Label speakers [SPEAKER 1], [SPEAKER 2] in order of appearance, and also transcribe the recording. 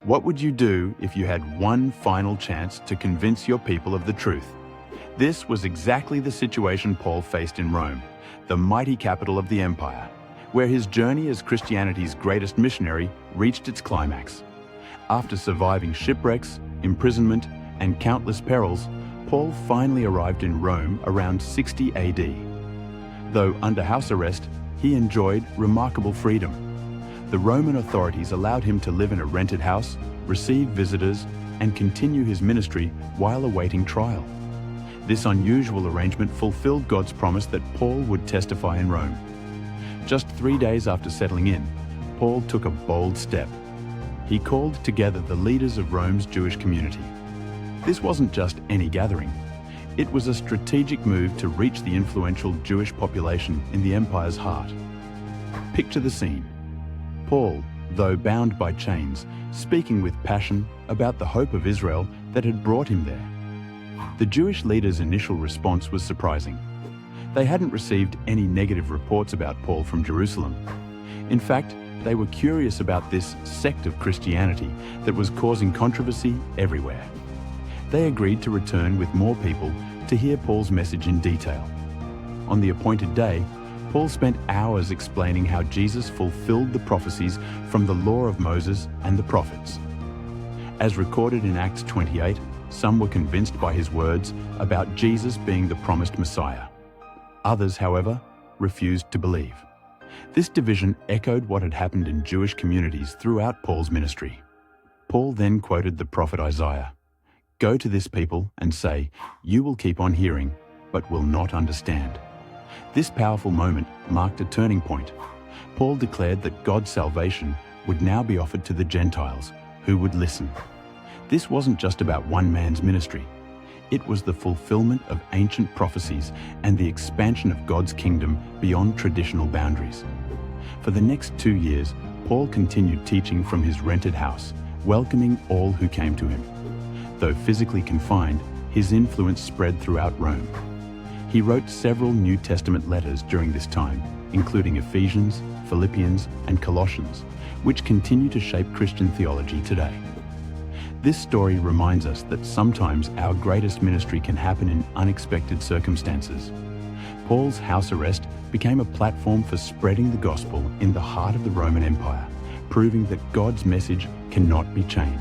[SPEAKER 1] What would you do if you had one final chance to convince your people of the truth? This was exactly the situation Paul faced in Rome, the mighty capital of the empire, where his journey as Christianity's greatest missionary reached its climax. After surviving shipwrecks, imprisonment, and countless perils, Paul finally arrived in Rome around 60 AD. Though under house arrest, he enjoyed remarkable freedom. The Roman authorities allowed him to live in a rented house, receive visitors, and continue his ministry while awaiting trial. This unusual arrangement fulfilled God's promise that Paul would testify in Rome. Just 3 days after settling in, Paul took a bold step. He called together the leaders of Rome's Jewish community. This wasn't just any gathering. It was a strategic move to reach the influential Jewish population in the empire's heart. Picture the scene. Paul, though bound by chains, speaking with passion about the hope of Israel that had brought him there. The Jewish leaders' initial response was surprising. They hadn't received any negative reports about Paul from Jerusalem. In fact, they were curious about this sect of Christianity that was causing controversy everywhere. They agreed to return with more people to hear Paul's message in detail. On the appointed day, Paul spent hours explaining how Jesus fulfilled the prophecies from the law of Moses and the prophets. As recorded in Acts 28, some were convinced by his words about Jesus being the promised Messiah. Others, however, refused to believe. This division echoed what had happened in Jewish communities throughout Paul's ministry. Paul then quoted the prophet Isaiah, "Go to this people and say, 'You will keep on hearing, but will not understand.'" This powerful moment marked a turning point. Paul declared that God's salvation would now be offered to the Gentiles, who would listen. This wasn't just about one man's ministry. It was the fulfillment of ancient prophecies and the expansion of God's kingdom beyond traditional boundaries. For the next 2 years, Paul continued teaching from his rented house, welcoming all who came to him. Though physically confined, his influence spread throughout Rome. He wrote several New Testament letters during this time, including Ephesians, Philippians, and Colossians, which continue to shape Christian theology today. This story reminds us that sometimes our greatest ministry can happen in unexpected circumstances. Paul's house arrest became a platform for spreading the gospel in the heart of the Roman Empire, proving that God's message cannot be chained.